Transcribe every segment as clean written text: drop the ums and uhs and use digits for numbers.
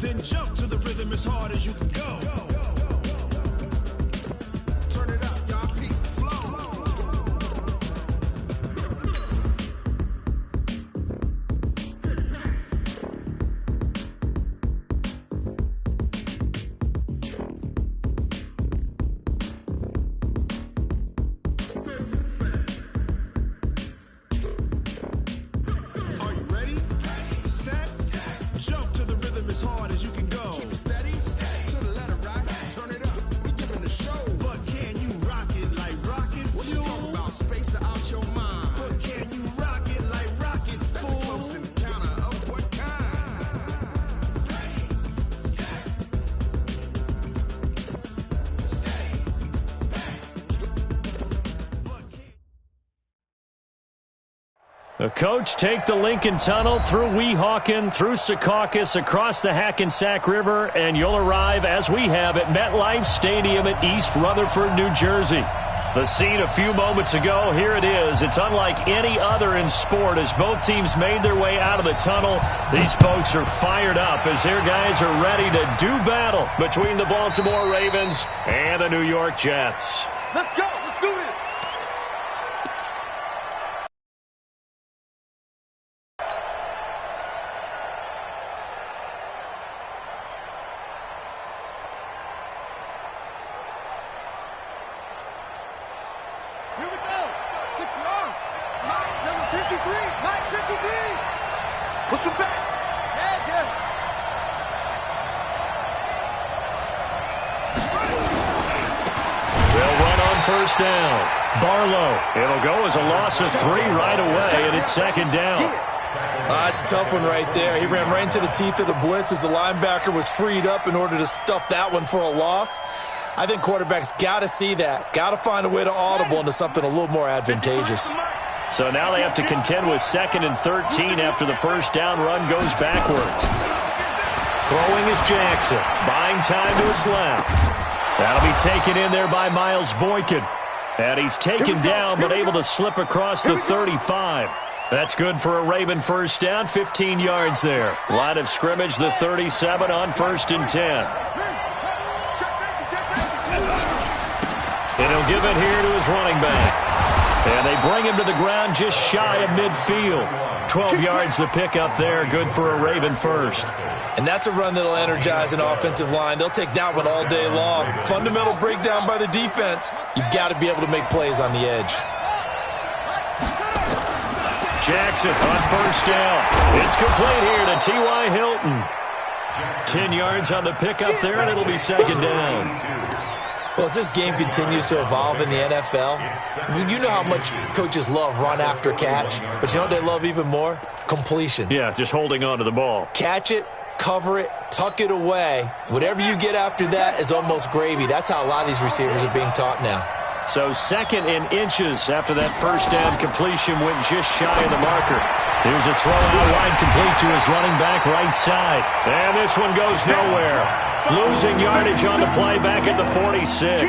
Then jump to the rhythm as hard as you can go. Turn it up, y'all. Peak flow. Are you ready? Set. Jump to the rhythm as hard as you can go. Keep it steady. To the letter right. Turn it up. We giving the show. But can you rock it like rocket? What you talking about? Space out your mind. But can you rock it like rockets? That's a close encounter of what kind? Ready, set, stay back. The coach take the Lincoln Tunnel through Weehawken, through Secaucus, across the Hackensack River, and you'll arrive, as we have, at MetLife Stadium in East Rutherford, New Jersey. The scene a few moments ago, here it is. It's unlike any other in sport as both teams made their way out of the tunnel. These folks are fired up as their guys are ready to do battle between the Baltimore Ravens and the New York Jets. Let's go. Let's do it. Here we go. 6 yards. Mike, number 53. Mike, 53. Push him back. Yeah. They'll run on first down. Barlow. It'll go as a loss of 3 right away, and it's second down. It's a tough one right there. He ran right into the teeth of the blitz as the linebacker was freed up in order to stuff that one for a loss. I think quarterbacks got to see that. Got to find a way to audible into something a little more advantageous. So now they have to contend with 2nd and 13 after the first down run goes backwards. Throwing is Jackson. Buying time to his left. That'll be taken in there by Miles Boykin. And he's taken down but able to slip across the 35. That's good for a Raven first down, 15 yards there. Line of scrimmage, the 37 on 1st and 10. And he'll give it here to his running back. And they bring him to the ground just shy of midfield. 12 yards the pickup there, good for a Raven first. And that's a run that'll energize an offensive line. They'll take that one all day long. Fundamental breakdown by the defense. You've got to be able to make plays on the edge. Jackson on first down. It's complete here to T.Y. Hilton. 10 yards on the pickup there, and it'll be second down. Well, as this game continues to evolve in the NFL, you know how much coaches love run after catch, but you know what they love even more? Completions. Yeah, just holding on to the ball. Catch it, cover it, tuck it away. Whatever you get after that is almost gravy. That's how a lot of these receivers are being taught now. So 2nd and inches after that first down completion went just shy of the marker. Here's a throw out wide complete to his running back right side. And this one goes nowhere. Losing yardage on the play back at the 46.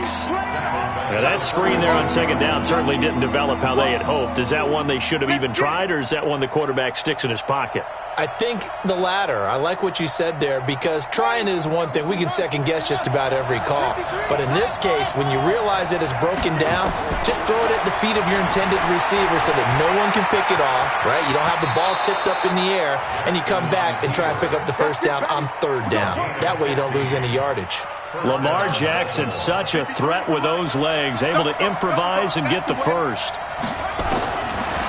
Now that screen there on second down certainly didn't develop how they had hoped. Is that one they should have even tried, or is that one the quarterback sticks in his pocket? I think the latter. I like what you said there, because trying is one thing. We can second guess just about every call. But in this case, when you realize it is broken down, just throw it at the feet of your intended receiver so that no one can pick it off, right? You don't have the ball tipped up in the air, and you come back and try and pick up the first down on 3rd down. That way you don't lose any yardage. Lamar Jackson, such a threat with those legs, able to improvise and get the first.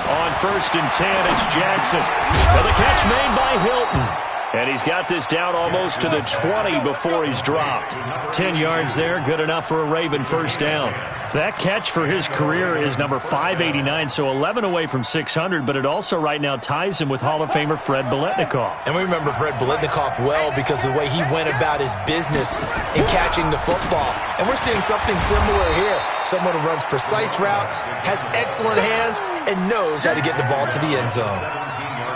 On 1st and 10, it's Jackson. And the catch made by Hilton. And he's got this down almost to the 20 before he's dropped. 10 yards there, good enough for a Raven first down. That catch for his career is number 589, so 11 away from 600, but it also right now ties him with Hall of Famer Fred Biletnikoff. And we remember Fred Biletnikoff well because of the way he went about his business in catching the football. And we're seeing something similar here. Someone who runs precise routes, has excellent hands, and knows how to get the ball to the end zone.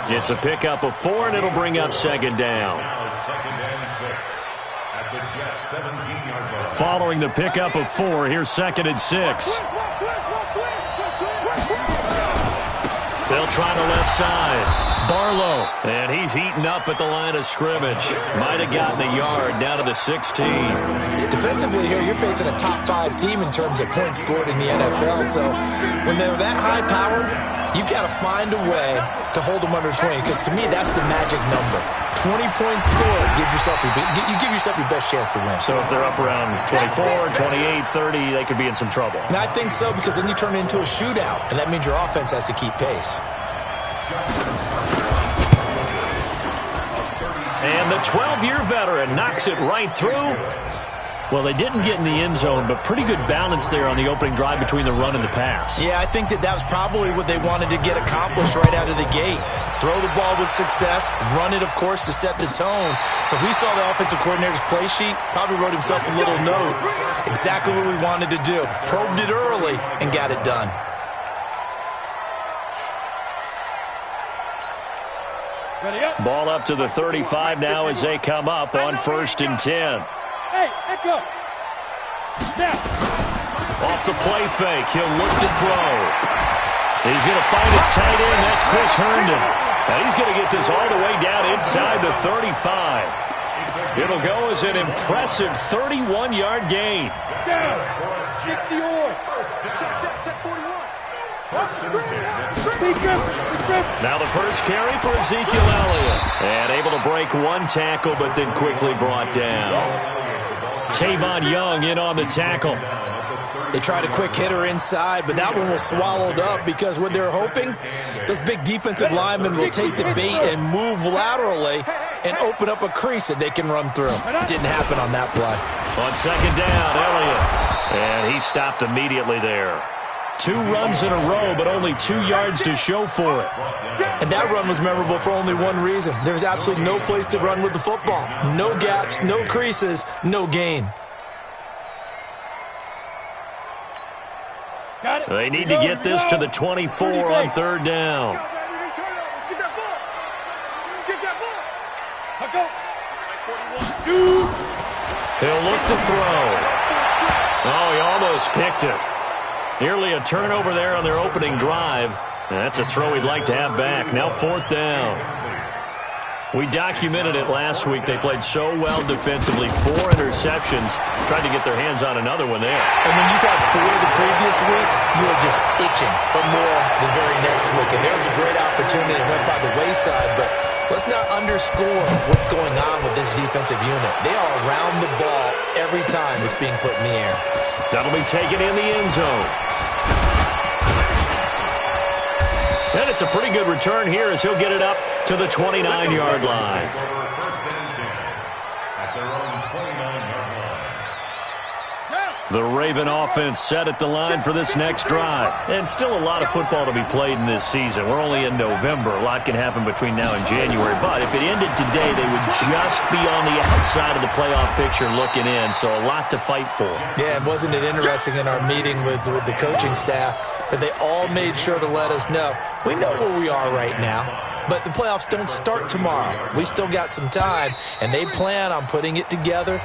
It's a pickup of 4, and it'll bring up second down. Following the pickup of 4, here's 2nd and 6. They'll try the left side. Barlow, and he's heating up at the line of scrimmage. Might have gotten a yard down to the 16. Defensively here, you're facing a top 5 team in terms of points scored in the NFL. So when they're that high-powered, you've got to find a way to hold them under 20, because to me, that's the magic number. 20 points scored, you give yourself your best chance to win. So if they're up around 24, 28, 30, they could be in some trouble. And I think so, because then you turn it into a shootout, and that means your offense has to keep pace. And the 12-year veteran knocks it right through. Well, they didn't get in the end zone, but pretty good balance there on the opening drive between the run and the pass. Yeah, I think that was probably what they wanted to get accomplished right out of the gate. Throw the ball with success, run it, of course, to set the tone. So we saw the offensive coordinator's play sheet, probably wrote himself a little note. Exactly what we wanted to do. Probed it early and got it done. Ball up to the 35 now as they come up on 1st and 10. Hey, echo. Now. Off the play fake, he'll look to throw. He's going to find his tight end. That's Chris Herndon. Now he's going to get this all the way down inside the 35. It'll go as an impressive 31-yard gain. Down. 60 on. Check 41. Now the first carry for Ezekiel Elliott. And able to break one tackle, but then quickly brought down. Tavon Young in on the tackle. They tried a quick hitter inside, but that one was swallowed up because what they're hoping, those big defensive linemen will take the bait and move laterally and open up a crease that they can run through. Didn't happen on that play. On 2nd down, Elliott. And he stopped immediately there. 2 runs in a row, but only 2 yards to show for it. And that run was memorable for only one reason. There's absolutely no place to run with the football. No gaps, no creases, no gain. They need to get this to the 24 on 3rd down. He'll look to throw. Oh, he almost picked it. Nearly a turnover there on their opening drive. That's a throw he'd like to have back. Now 4th down. We documented it last week. They played so well defensively. 4 interceptions. Tried to get their hands on another one there. And when you've had 4 the previous week, you are just itching for more the very next week. And there was a great opportunity that went by the wayside, but let's not underscore what's going on with this defensive unit. They are around the ball every time it's being put in the air. That'll be taken in the end zone. And it's a pretty good return here as he'll get it up to the 29-yard line. The Raven offense set at the line for this next drive. And still a lot of football to be played in this season. We're only in November. A lot can happen between now and January. But if it ended today, they would just be on the outside of the playoff picture looking in. So a lot to fight for. Yeah, and wasn't it interesting in our meeting with the coaching staff that they all made sure to let us know, we know where we are right now, but the playoffs don't start tomorrow. We still got some time, and they plan on putting it together,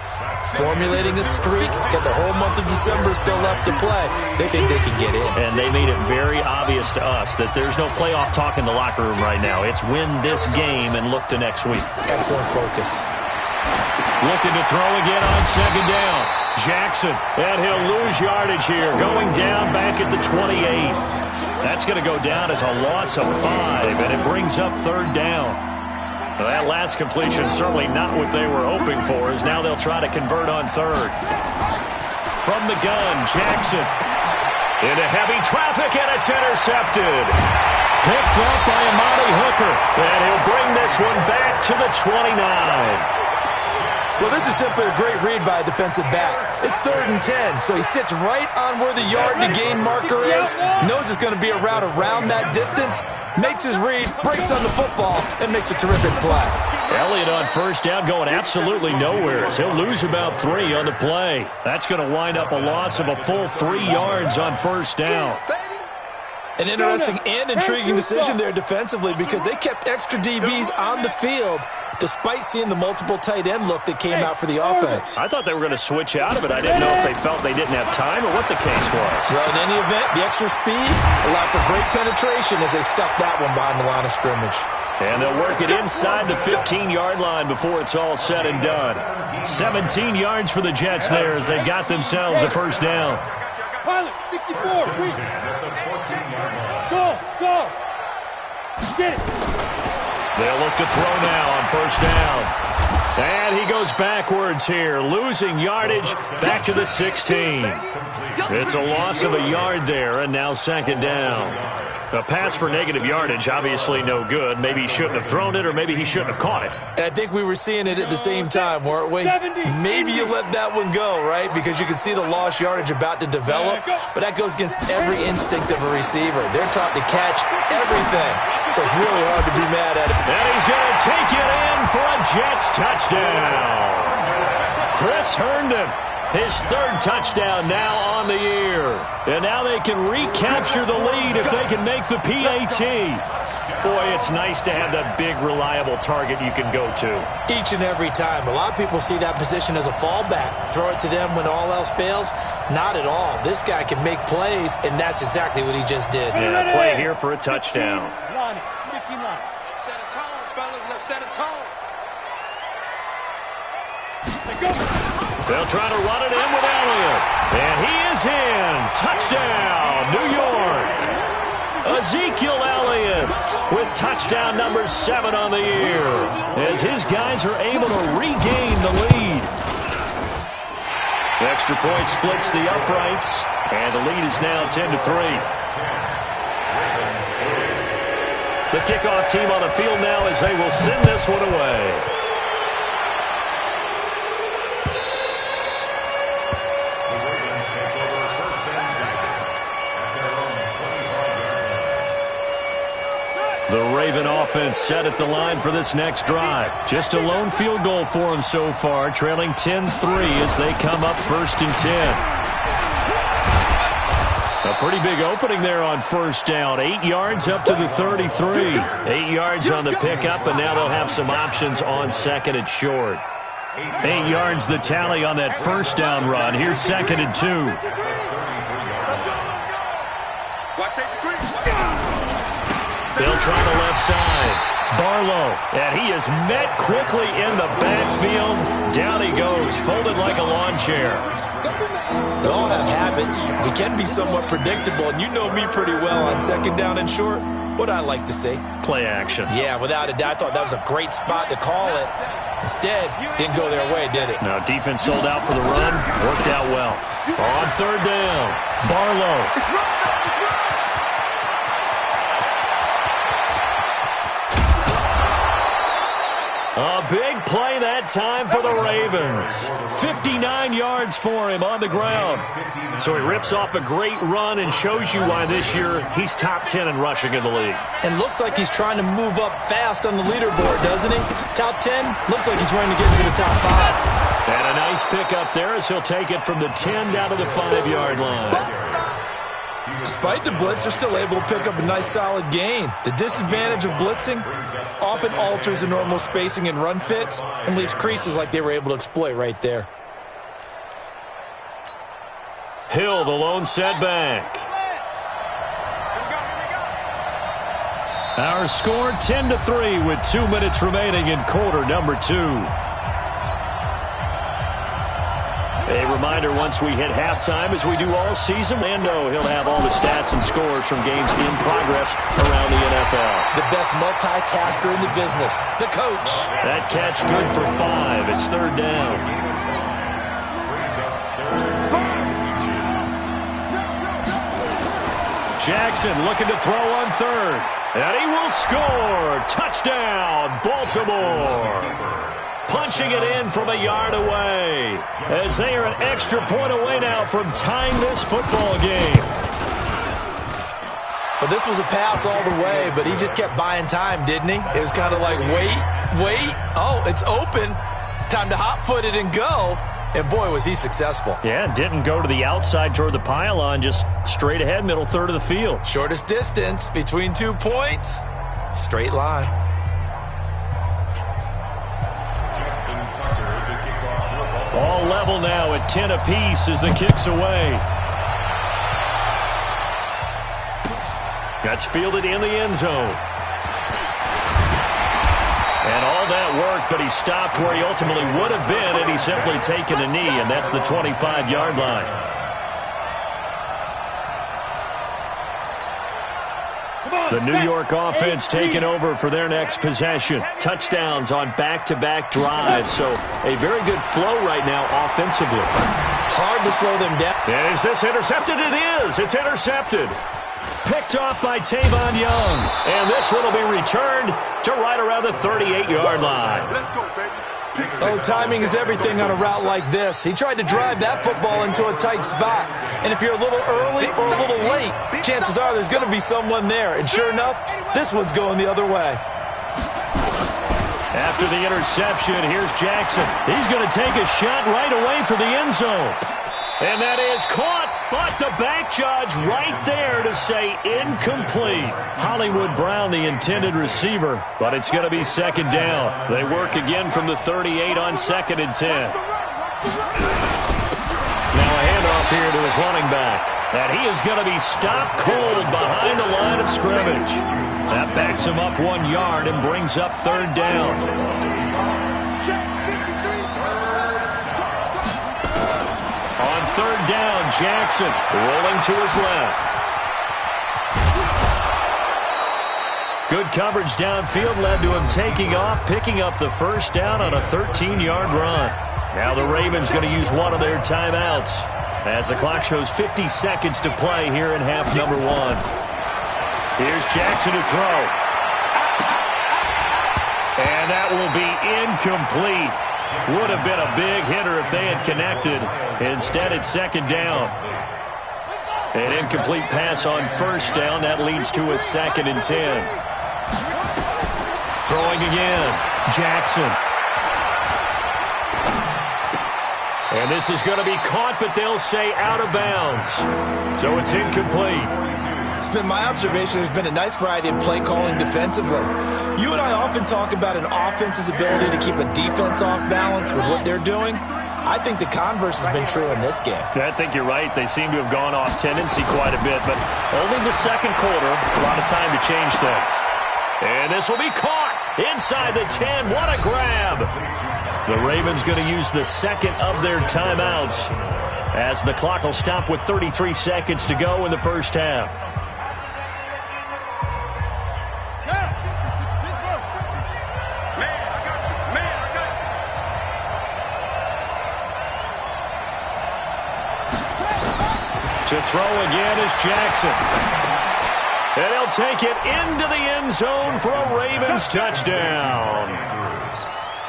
formulating a streak, got the whole month of December still left to play. They think they can get in. And they made it very obvious to us that there's no playoff talk in the locker room right now. It's win this game and look to next week. Excellent focus. Looking to throw again on 2nd down. Jackson, and he'll lose yardage here, going down back at the 28. That's going to go down as a loss of 5, and it brings up 3rd down. Now, that last completion certainly not what they were hoping for, as now they'll try to convert on 3rd. From the gun, Jackson into heavy traffic, and it's intercepted. Picked up by Amani Hooker, and he'll bring this one back to the 29. Well, this is simply a great read by a defensive back. It's 3rd and 10, so he sits right on where the yard-to-gain marker is, knows it's going to be a route around that distance, makes his read, breaks on the football, and makes a terrific play. Elliott on 1st down going absolutely nowhere. He'll lose about 3 on the play. That's going to wind up a loss of a full 3 yards on 1st down. An interesting and intriguing decision there defensively because they kept extra DBs on the field despite seeing the multiple tight end look that came out for the offense. I thought they were going to switch out of it. I didn't know if they felt they didn't have time or what the case was. Well, in any event, the extra speed allowed for great penetration as they stuffed that one behind the line of scrimmage. And they'll work it inside the 15-yard line before it's all said and done. 17 yards for the Jets there as they've got themselves a first down. Pilot, 64, reach. Go. Get it. They'll look to throw now on first down. And he goes backwards here, losing yardage back to the 16. It's a loss of a yard there, and now second down. A pass for negative yardage, obviously no good. Maybe he shouldn't have thrown it, or maybe he shouldn't have caught it. I think we were seeing it at the same time, weren't we? Maybe you let that one go, right? Because you can see the lost yardage about to develop, but that goes against every instinct of a receiver. They're taught to catch everything, so it's really hard to be mad at it. And he's going to take it in for a Jets touchdown. Chris Herndon. His third touchdown now on the year. And now they can recapture the lead if they can make the PAT. Boy, it's nice to have that big, reliable target you can go to. Each and every time. A lot of people see that position as a fallback. Throw it to them when all else fails. Not at all. This guy can make plays, and that's exactly what he just did. Yeah, play here for a touchdown. 15 line. Set a tone, fellas. Let's set a tone. Let's go. They'll try to run it in with Elliott. And he is in. Touchdown, New York. Ezekiel Elliott with touchdown number 7 on the year as his guys are able to regain the lead. The extra point splits the uprights, and the lead is now 10-3. The kickoff team on the field now as they will send this one away. The Raven offense set at the line for this next drive. Just a lone field goal for them so far, trailing 10-3 as they come up 1st and 10. A pretty big opening there on first down. 8 yards up to the 33. 8 yards on the pickup, and now they'll have some options on second and short. 8 yards the tally on that first down run. Here's 2nd and 2. They'll try the left side. Barlow, and he is met quickly in the backfield. Down he goes, folded like a lawn chair. We all have habits. We can be somewhat predictable, and you know me pretty well on second down and short. What I like to say? Play action. Yeah, without a doubt. I thought that was a great spot to call it. Instead, didn't go their way, did it? Now defense sold out for the run. Worked out well. On third down, Barlow. A big play that time for the Ravens. 59 yards for him on the ground. So he rips off a great run and shows you why this year he's top 10 in rushing in the league. And looks like he's trying to move up fast on the leaderboard, doesn't he? Top 10, looks like he's running to get into the top 5. And a nice pick up there as he'll take it from the 10 down to the 5-yard line. Despite the blitz, they're still able to pick up a nice solid gain. The disadvantage of blitzing often alters the normal spacing and run fits and leaves creases like they were able to exploit right there. Hill, the lone setback. Our score 10-3 with 2 minutes remaining in quarter number 2. A reminder, once we hit halftime, as we do all season, Lando, he'll have all the stats and scores from games in progress around the NFL. The best multitasker in the business, the coach. That catch good for 5. It's third down. Jackson looking to throw on third. And he will score. Touchdown, Baltimore. Punching it in from a yard away as they are an extra point away now from tying this football game. Well, this was a pass all the way, but he just kept buying time, didn't he? It was kind of like, wait. Oh, it's open. Time to hot-foot it and go. And, boy, was he successful. Yeah, didn't go to the outside toward the pylon, just straight ahead, middle third of the field. Shortest distance between 2 points. Straight line. All level now at 10 apiece as the kick's away. That's fielded in the end zone. And all that work, but he stopped where he ultimately would have been had he simply taken a knee, and that's the 25-yard line. The New York offense taking over for their next possession. Touchdowns on back-to-back drives, so a very good flow right now offensively. Hard to slow them down. Is this intercepted? It is. It's intercepted. Picked off by Tavon Young. And this one will be returned to right around the 38-yard line. Let's go, baby. Oh, timing is everything on a route like this. He tried to drive that football into a tight spot. And if you're a little early or a little late, chances are there's going to be someone there. And sure enough, this one's going the other way. After the interception, here's Jackson. He's going to take a shot right away for the end zone. And that is caught, but the back judge right there to say incomplete. Hollywood Brown, the intended receiver, but it's going to be second down. They work again from the 38 on 2nd and 10. Now a handoff here to his running back. And he is going to be stopped cold behind the line of scrimmage. That backs him up 1 yard and brings up third down. On third down, Jackson rolling to his left. Good coverage downfield led to him taking off, picking up the first down on a 13-yard run. Now the Ravens going to use one of their timeouts as the clock shows 50 seconds to play here in half number 1. Here's Jackson to throw. And that will be incomplete. Would have been a big hitter if they had connected. Instead, it's second down. An incomplete pass on first down. That leads to a 2nd and 10. Throwing again. Jackson. And this is going to be caught, but they'll say out of bounds. So it's incomplete. It's been my observation there's been a nice variety of play calling defensively. You and I often talk about an offense's ability to keep a defense off balance with what they're doing. I think the converse has been true in this game. I think you're right. They seem to have gone off tendency quite a bit, but only the second quarter, a lot of time to change things. And this will be caught inside the 10. What a grab. The Ravens going to use the second of their timeouts as the clock will stop with 33 seconds to go in the first half. To throw again is Jackson. And he'll take it into the end zone for a Ravens touchdown.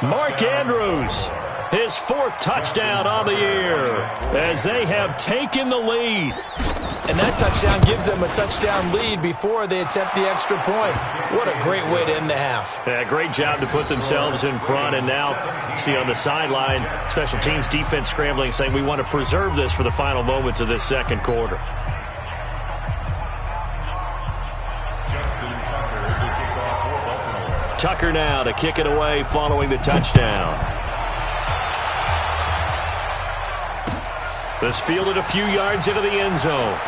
Mark Andrews, his 4th touchdown on the year as they have taken the lead. And that touchdown gives them a touchdown lead before they attempt the extra point. What a great way to end the half. Yeah, great job to put themselves in front. And now, see on the sideline, special teams defense scrambling, saying we want to preserve this for the final moments of this second quarter. Tucker now to kick it away following the touchdown. This fielded a few yards into the end zone.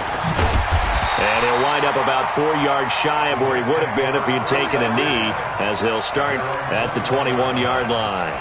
And he'll wind up about 4 yards shy of where he would have been if he had taken a knee, as they'll start at the 21-yard line.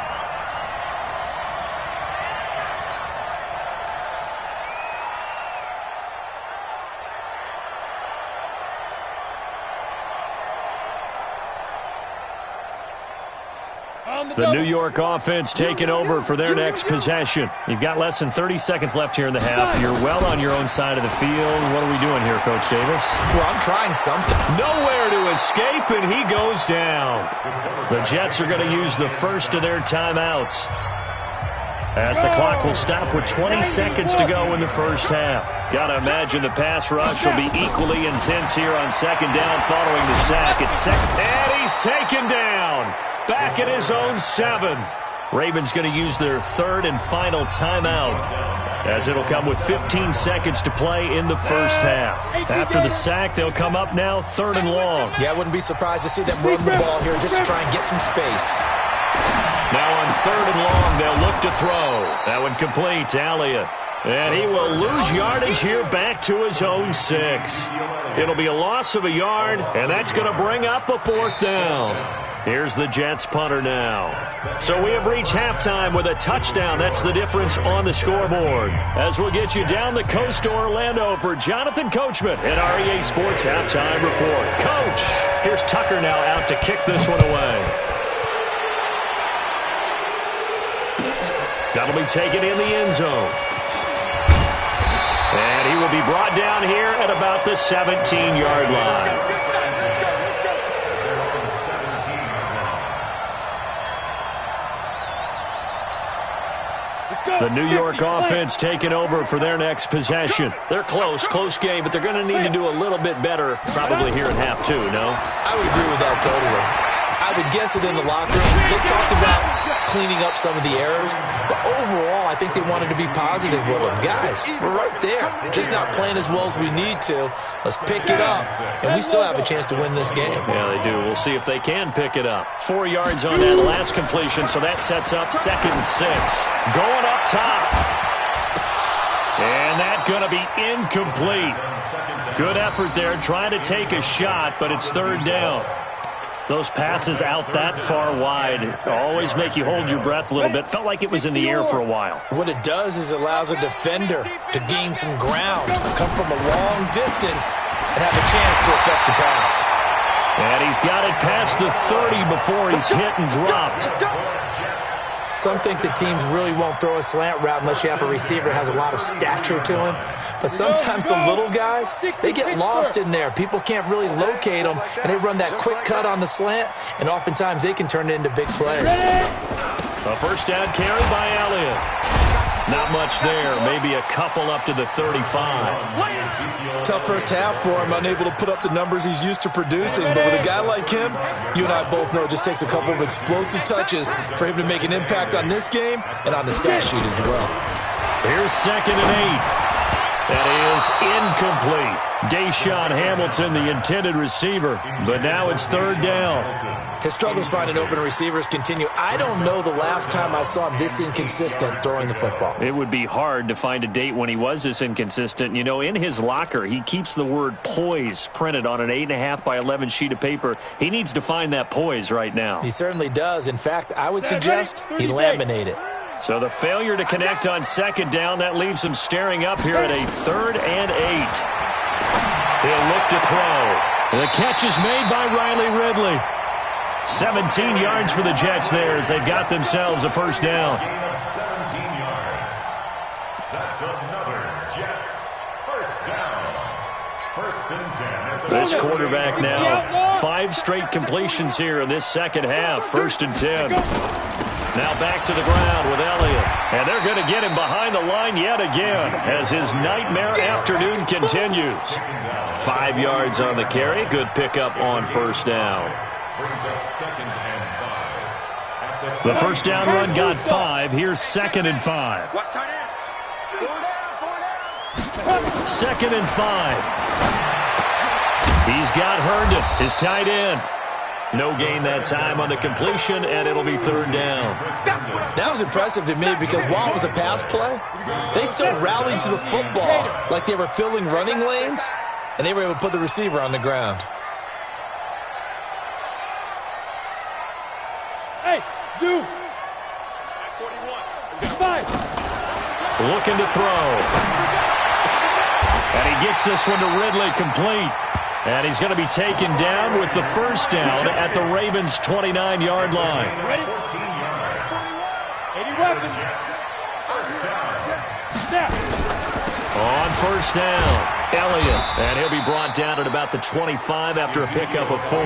The New York offense taking over for their next possession. You've got less than 30 seconds left here in the half. You're well on your own side of the field. What are we doing here, Coach Davis? Well, I'm trying something. Nowhere to escape, and he goes down. The Jets are going to use the first of their timeouts as the clock will stop with 20 seconds to go in the first half. Got to imagine the pass rush will be equally intense here on second down following the sack. It's second, and he's taken down. Back at his own 7. Ravens going to use their 3rd and final timeout as it'll come with 15 seconds to play in the first half. After the sack, they'll come up now 3rd and long. Yeah, I wouldn't be surprised to see them run the ball here just to try and get some space. Now on 3rd and long, they'll look to throw. That one complete to Elliott. And he will lose yardage here back to his own 6. It'll be a loss of a yard, and that's going to bring up a 4th down. Here's the Jets punter now. So we have reached halftime with a touchdown. That's the difference on the scoreboard. As we'll get you down the coast to Orlando for Jonathan Coachman at REA Sports Halftime Report. Coach, here's Tucker now out to kick this one away. That'll be taken in the end zone. And he will be brought down here at about the 17-yard line. The New York offense taking over for their next possession. They're close game, but they're going to need to do a little bit better probably here in half two, no? I would agree with that totally. I would guess it in the locker room. They talked about cleaning up some of the errors, but overall, I think they wanted to be positive with them. Guys, we're right there. Just not playing as well as we need to. Let's pick it up, and we still have a chance to win this game. Yeah, they do. We'll see if they can pick it up. 4 yards on that last completion, so that sets up 2nd and 6. Going up top. And that's going to be incomplete. Good effort there, trying to take a shot, but it's 3rd down. Those passes out that far wide always make you hold your breath a little bit. Felt like it was in the air for a while. What it does is it allows a defender to gain some ground, come from a long distance, and have a chance to affect the pass. And he's got it past the 30 before he's hit and dropped. Some think the teams really won't throw a slant route unless you have a receiver that has a lot of stature to him. But sometimes the little guys, they get lost in there. People can't really locate them, and they run that quick cut on the slant, and oftentimes they can turn it into big plays. A first down carry by Elliott. Not much there. Maybe a couple up to the 35. Tough first half for him, unable to put up the numbers he's used to producing. But with a guy like him, you and I both know it just takes a couple of explosive touches for him to make an impact on this game and on the stat sheet as well. Here's 2nd and 8. That is incomplete. Deshaun Hamilton, the intended receiver, but now it's 3rd down. His struggles finding open receivers continue. I don't know the last time I saw him this inconsistent throwing the football. It would be hard to find a date when he was this inconsistent. You know, in his locker, he keeps the word poise printed on an 8.5 by 11 sheet of paper. He needs to find that poise right now. He certainly does. In fact, I would suggest he laminate it. So the failure to connect on 2nd down, that leaves him staring up here at a 3rd and 8. He'll look to throw. The catch is made by Riley Ridley. 17 yards for the Jets there as they've got themselves a first down. 17 yards. That's another Jets first down. 1st and 10. This quarterback now, 5 straight completions here in this second half. 1st and 10. Now back to the ground with Elliott. And they're going to get him behind the line yet again as his nightmare afternoon continues. 5 yards on the carry. Good pickup on 1st down. The first down run got 5. Here's 2nd and 5. 2nd and 5. He's got Herndon, his tight end. No gain that time on the completion, and it'll be 3rd down. That was impressive to me because while it was a pass play, they still rallied to the football like they were filling running lanes, and they were able to put the receiver on the ground. Hey, Zoo! 5. Looking to throw. And he gets this one to Ridley complete. And he's going to be taken down with the first down at the Ravens' 29-yard line. Ready? 80 weapons. Snap. On first down, Elliott. And he'll be brought down at about the 25 after a pickup of 4.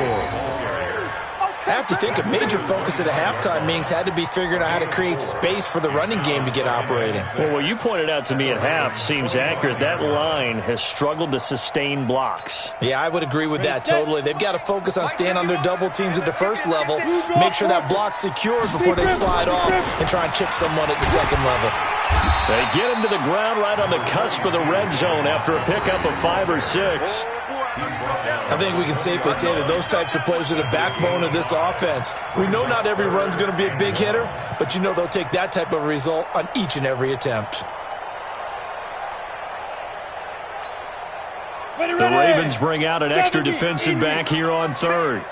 I have to think a major focus at the halftime meetings had to be figuring out how to create space for the running game to get operating. Well, what you pointed out to me at half seems accurate. That line has struggled to sustain blocks. Yeah, I would agree with that totally. They've got to focus on staying on their double teams at the first level, make sure that block's secured before they slide off and try and chip someone at the second level. They get him to the ground right on the cusp of the red zone after a pickup of 5 or 6. I think we can safely say that those types of plays are the backbone of this offense. We know not every run's going to be a big hitter, but you know they'll take that type of result on each and every attempt. The Ravens bring out an extra defensive back here on 3rd.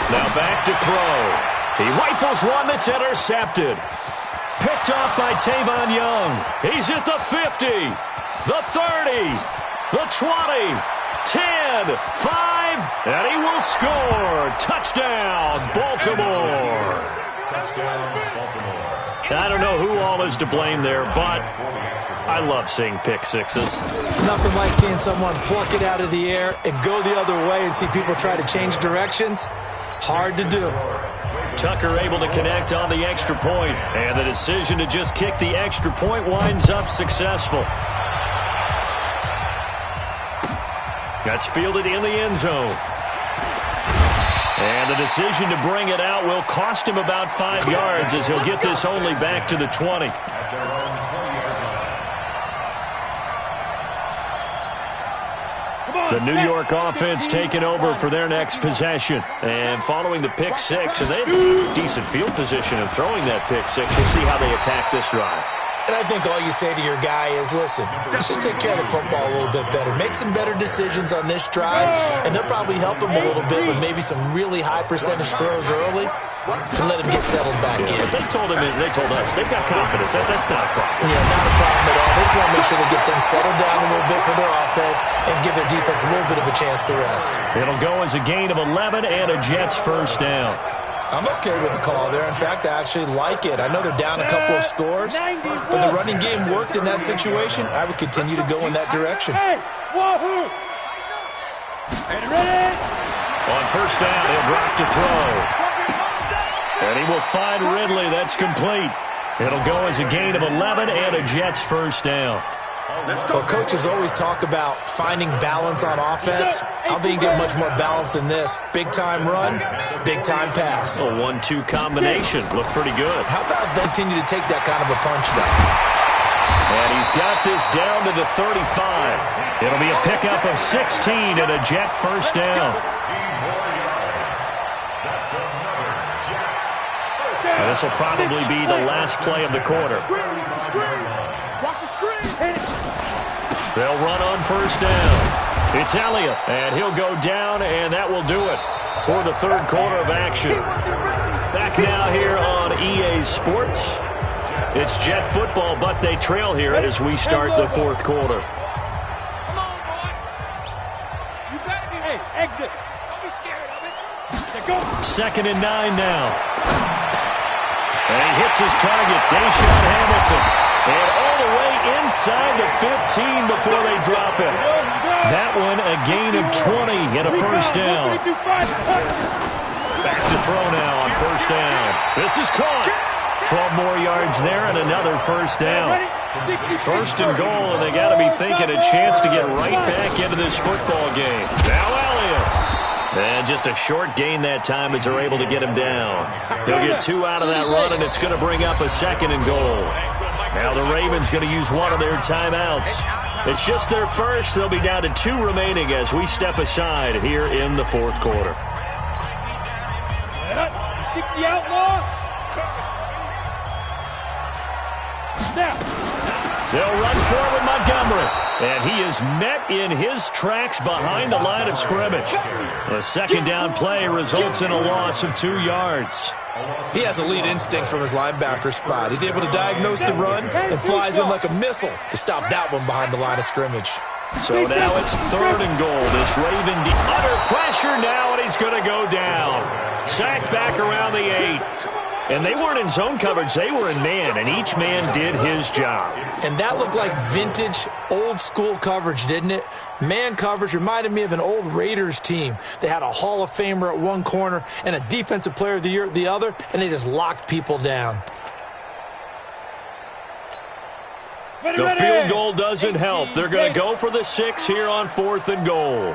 Now back to throw. He rifles one that's intercepted. Picked off by Tavon Young. He's at the 50, the 30, the 20, 10, 5, and he will score. Touchdown, Baltimore. Touchdown, Baltimore. I don't know who all is to blame there, but I love seeing pick sixes. Nothing like seeing someone pluck it out of the air and go the other way and see people try to change directions. Hard to do. Tucker able to connect on the extra point, and the decision to just kick the extra point winds up successful. That's fielded in the end zone. And the decision to bring it out will cost him about 5 yards as he'll get this only back to the 20. The New York offense taking over for their next possession. And following the pick six, and they have decent field position in throwing that pick six. We'll see how they attack this drive. And I think all you say to your guy is, listen, let's just take care of the football a little bit better. Make some better decisions on this drive, and they'll probably help him a little bit with maybe some really high percentage throws early to let him get settled back in. They told us, they've got confidence. That's not a problem. Yeah, not a problem at all. They just want to make sure they get things settled down a little bit for their offense and give their defense a little bit of a chance to rest. It'll go as a gain of 11 and a Jets first down. I'm okay with the call there. In fact, I actually like it. I know they're down a couple of scores, but the running game worked in that situation. I would continue to go in that direction. Wahoo! Ready? On first down, he'll drop to throw. And he will find Ridley. That's complete. It'll go as a gain of 11 and a Jets first down. Well, coaches always talk about finding balance on offense. I don't think you get much more balance than this. Big-time run, big-time pass. A 1-2 combination. Looked pretty good. How about they continue to take that kind of a punch, though? And he's got this down to the 35. It'll be a pickup of 16 and a Jet first down. And this will probably be the last play of the quarter. Watch the screen. They'll run on first down. It's Elliott, and he'll go down, and that will do it for the third quarter of action. Back now here on EA Sports. It's Jet football, but they trail here as we start the fourth quarter. Come on, boy. You better be. Hey, exit. Don't be scared of it. Go. 2nd and 9 now. And he hits his target, Deshaun Hamilton. And all the way inside the 15 before they drop him. That one a gain of 20 and a first down. Back to throw now on first down. This is caught. 12 more yards there and another first down. First and goal, and they got to be thinking a chance to get right back into this football game. Now Elliott. And just a short gain that time as they're able to get him down. He'll get 2 out of that run, and it's going to bring up a 2nd and goal. Now the Ravens going to use one of their timeouts. It's just their first. They'll be down to 2 remaining as we step aside here in the fourth quarter. 60 outlaw. Now. They'll run forward Montgomery. And he is met in his tracks behind the line of scrimmage. A second down play results in a loss of 2 yards. He has elite instincts from his linebacker spot. He's able to diagnose the run and flies in like a missile to stop that one behind the line of scrimmage. So now it's 3rd and goal. This Raven under pressure now, and he's going to go down. Sacked back around the 8. And they weren't in zone coverage. They were in man, and each man did his job. And that looked like vintage, old-school coverage, didn't it? Man coverage reminded me of an old Raiders team. They had a Hall of Famer at one corner and a Defensive Player of the Year at the other, and they just locked people down. The field goal doesn't help. They're going to go for the 6 here on 4th and goal.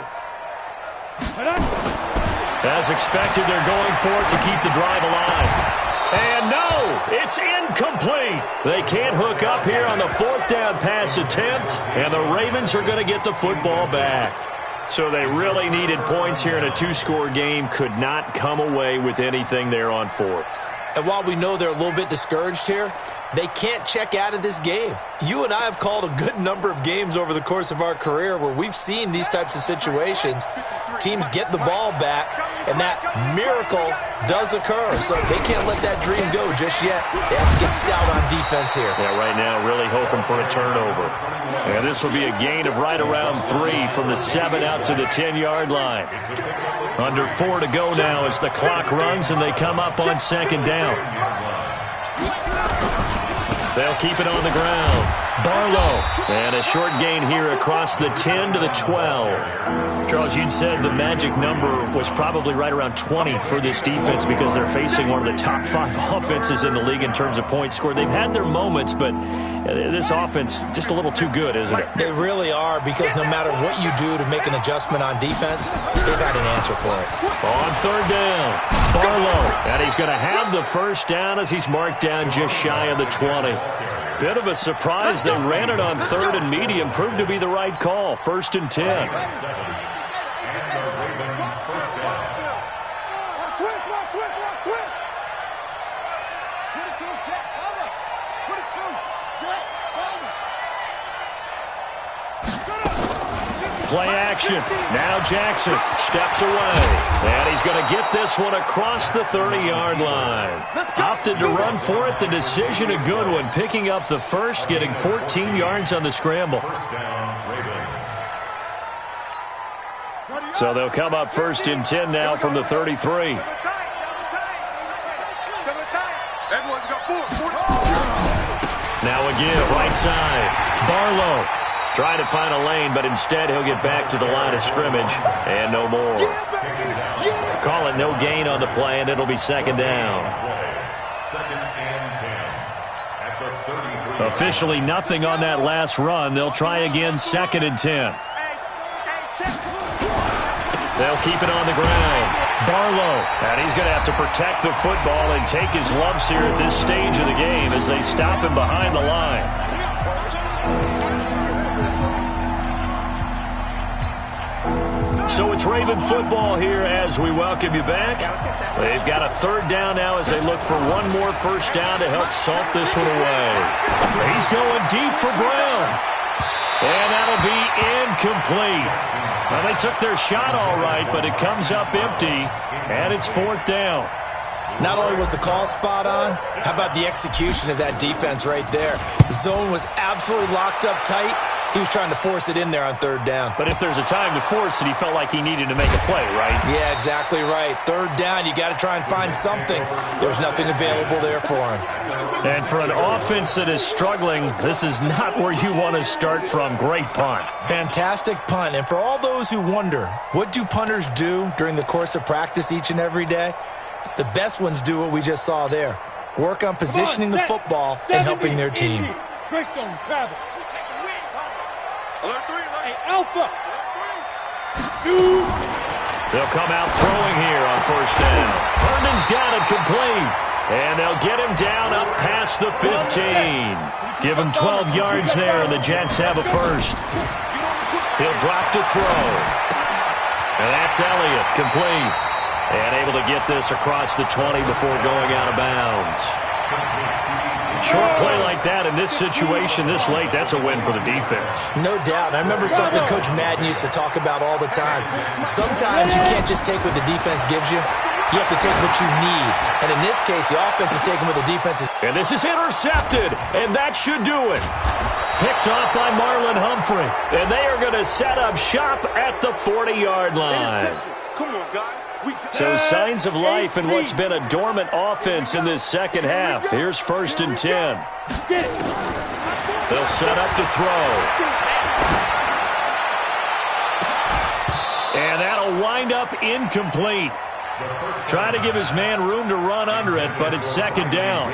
As expected, they're going for it to keep the drive alive. And no, it's incomplete. They can't hook up here on the 4th down pass attempt, and the Ravens are going to get the football back. So they really needed points here in a 2-score game, could not come away with anything there on 4th. And while we know they're a little bit discouraged here, They can't check out of this game. You and I have called a good number of games over the course of our career where we've seen these types of situations. Teams get the ball back, and that miracle does occur. So they can't let that dream go just yet. They have to get stout on defense here. Yeah, right now really hoping for a turnover. And this will be a gain of right around 3 from the 7 out to the 10-yard line. Under 4 to go now as the clock runs and they come up on second down. They'll keep it on the ground. Barlow. And a short gain here across the 10 to the 12. Charles, you'd said the magic number was probably right around 20 for this defense because they're facing one of the top 5 offenses in the league in terms of points scored. They've had their moments, but this offense just a little too good, isn't it? They really are, because no matter what you do to make an adjustment on defense, they've got an answer for it. On third down, Barlow. And he's going to have the first down as he's marked down just shy of the 20. Bit of a surprise. They ran it on third and medium. Proved to be the right call. 1st and 10. Play action. Now Jackson steps away. And he's going to get this one across the 30-yard line. Opted to run for it. The decision a good one. Picking up the first, getting 14 yards on the scramble. So they'll come up 1st and 10 now from the 33. Now again, right side. Barlow. Trying to find a lane, but instead he'll get back to the line of scrimmage, and no more. Call it no gain on the play, and it'll be second down. Officially nothing on that last run. They'll try again, 2nd and 10. They'll keep it on the ground. Barlow, and he's going to have to protect the football and take his lumps here at this stage of the game as they stop him behind the line. So it's Raven football here as we welcome you back. They've got a 3rd down now as they look for one more first down to help salt this one away. He's going deep for Brown. And that'll be incomplete. Well, they took their shot all right, but it comes up empty, and it's 4th down. Not only was the call spot on, how about the execution of that defense right there? The zone was absolutely locked up tight. He was trying to force it in there on 3rd down. But if there's a time to force it, he felt like he needed to make a play, right? Yeah, exactly right. 3rd down, you got to try and find something. There's nothing available there for him. And for an offense that is struggling, this is not where you want to start from. Great punt. Fantastic punt. And for all those who wonder, what do punters do during the course of practice each and every day? The best ones do what we just saw there. Work on positioning the football and helping their team. Hey, Alpha. They'll come out throwing here on 1st down. Herndon's got it complete. And they'll get him down up past the 15. Give him 12 yards there, and the Jets have a first. He'll drop to throw. And that's Elliott, complete. And able to get this across the 20 before going out of bounds. Short play like that in this situation this late, that's a win for the defense. No doubt. And I remember something Coach Madden used to talk about all the time. Sometimes you can't just take what the defense gives you. You have to take what you need. And in this case, the offense is taking what the defense is. And this is intercepted, and that should do it. Picked off by Marlon Humphrey. And they are going to set up shop at the 40-yard line. Come on, guys. So signs of life in what's been a dormant offense in this second half. Here's 1st and 10. They'll set up to throw. And that'll wind up incomplete. Try to give his man room to run under it, but it's 2nd down.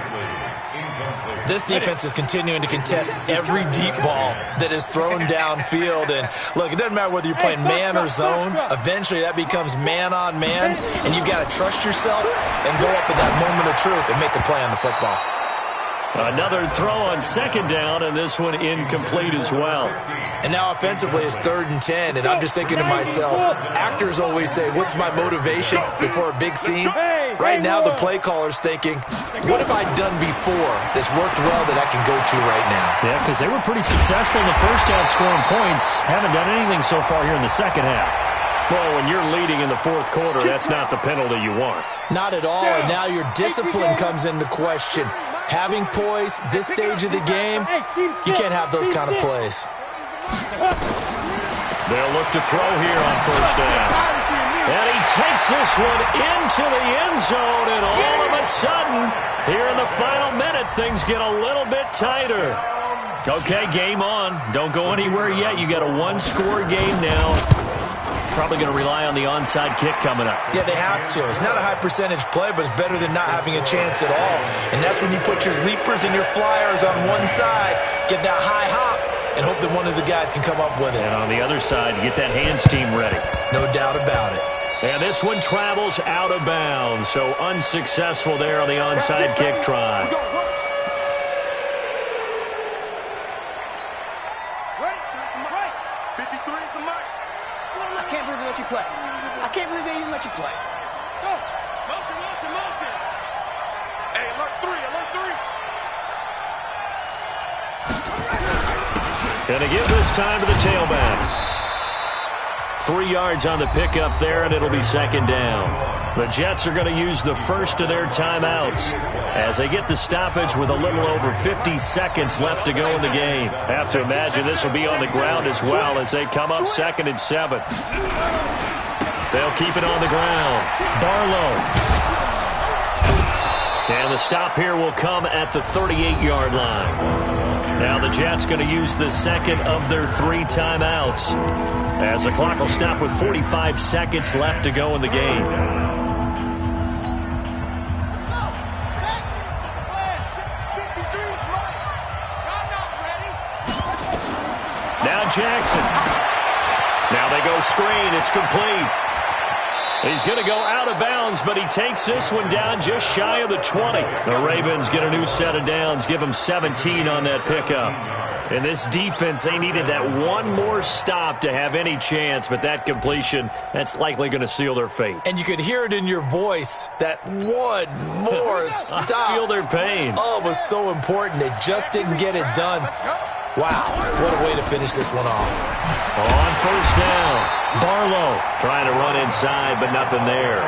This defense is continuing to contest every deep ball that is thrown downfield. And, look, it doesn't matter whether you're playing man or zone. Eventually that becomes man on man, and you've got to trust yourself and go up at that moment of truth and make a play on the football. Another throw on 2nd down, and this one incomplete as well. And now offensively it's 3rd and 10, and I'm just thinking to myself, actors always say, what's my motivation before a big scene? Right now, the play caller's thinking, what have I done before that's worked well that I can go to right now? Yeah, because they were pretty successful in the first half scoring points. Haven't done anything so far here in the second half. Well, when you're leading in the fourth quarter, that's not the penalty you want. Not at all, and now your discipline comes into question. Having poise this stage of the game, you can't have those kind of plays. They'll look to throw here on first down. And he takes this one into the end zone, and all of a sudden, here in the final minute, things get a little bit tighter. Okay, game on. Don't go anywhere yet. You got a one-score game now. Probably going to rely on the onside kick coming up. Yeah, they have to. It's not a high-percentage play, but it's better than not having a chance at all. And that's when you put your leapers and your flyers on one side, get that high hop, and hope that one of the guys can come up with it. And on the other side, you get that hands team ready. No doubt about it. And this one travels out of bounds, so unsuccessful there on the onside kick try. I can't believe they let you play. I can't believe they even let you play. Go. Motion, motion, motion. Hey, alert 3, alert 3. And to give this time to the tailback. 3 yards on the pickup there, and it'll be second down. The Jets are going to use the first of their timeouts as they get the stoppage with a little over 50 seconds left to go in the game. Have to imagine this will be on the ground as well as they come up 2nd and 7. They'll keep it on the ground. Barlow. And the stop here will come at the 38-yard line. Now the Jets going to use the second of their 3 timeouts as the clock will stop with 45 seconds left to go in the game. Now Jackson. Now they go screen. It's complete. He's going to go out of bounds, but he takes this one down just shy of the 20. The Ravens get a new set of downs, give them 17 on that pickup. In this defense, they needed that one more stop to have any chance, but that completion, that's likely going to seal their fate. And you could hear it in your voice, that one more stop. I feel their pain. Oh, it was so important. They just didn't get it done. Wow, what a way to finish this one off. On first down, Barlow trying to run inside, but nothing there.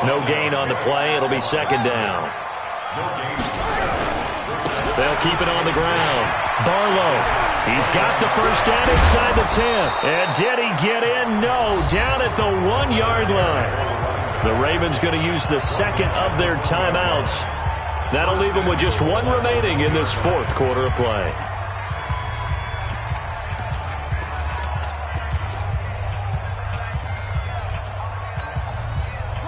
No gain on the play. It'll be second down. They'll keep it on the ground. Barlow, he's got the first down inside the 10. And did he get in? No, down at the 1-yard line. The Ravens going to use the second of their timeouts. That'll leave them with just 1 remaining in this fourth quarter of play.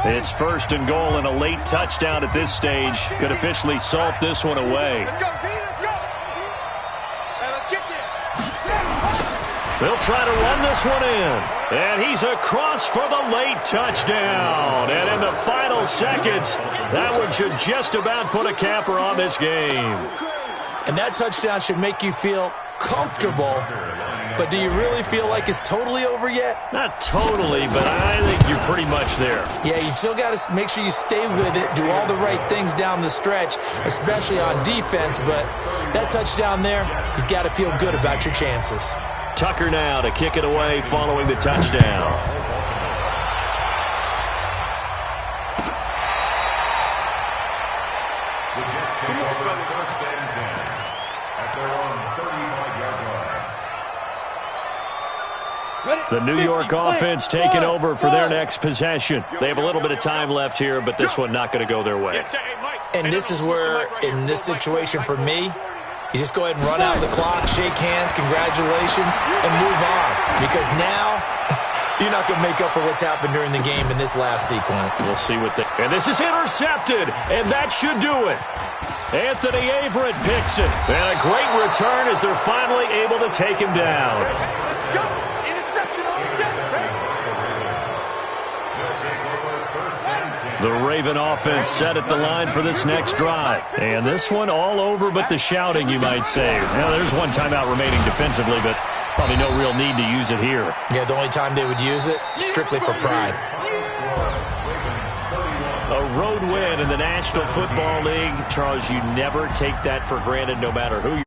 It's first and goal, and a late touchdown at this stage could officially salt this one away. Let's go, D, let's go. Hey, let's get there. They'll try to run this one in. And he's across for the late touchdown. And in the final seconds, that one should just about put a capper on this game. And that touchdown should make you feel comfortable. But do you really feel like it's totally over yet? Not totally, but I think you're pretty much there. Yeah, you still got to make sure you stay with it, do all the right things down the stretch, especially on defense. But that touchdown there, you've got to feel good about your chances. Tucker now to kick it away following the touchdown. The Jets take over first and 10 at their own 35-yard line. The New York offense taking over for their next possession. They have a little bit of time left here, but this one not going to go their way. And this is where, in this situation for me, you just go ahead and run out the clock, shake hands, congratulations, and move on. Because now, you're not going to make up for what's happened during the game in this last sequence. We'll see what they... And this is intercepted, and that should do it. Anthony Averett picks it. And a great return as they're finally able to take him down. The Raven offense set at the line for this next drive. And this one all over but the shouting, you might say. Now, there's one timeout remaining defensively, but probably no real need to use it here. Yeah, the only time they would use it, strictly for pride. A road win in the National Football League. Charles, you never take that for granted no matter who you're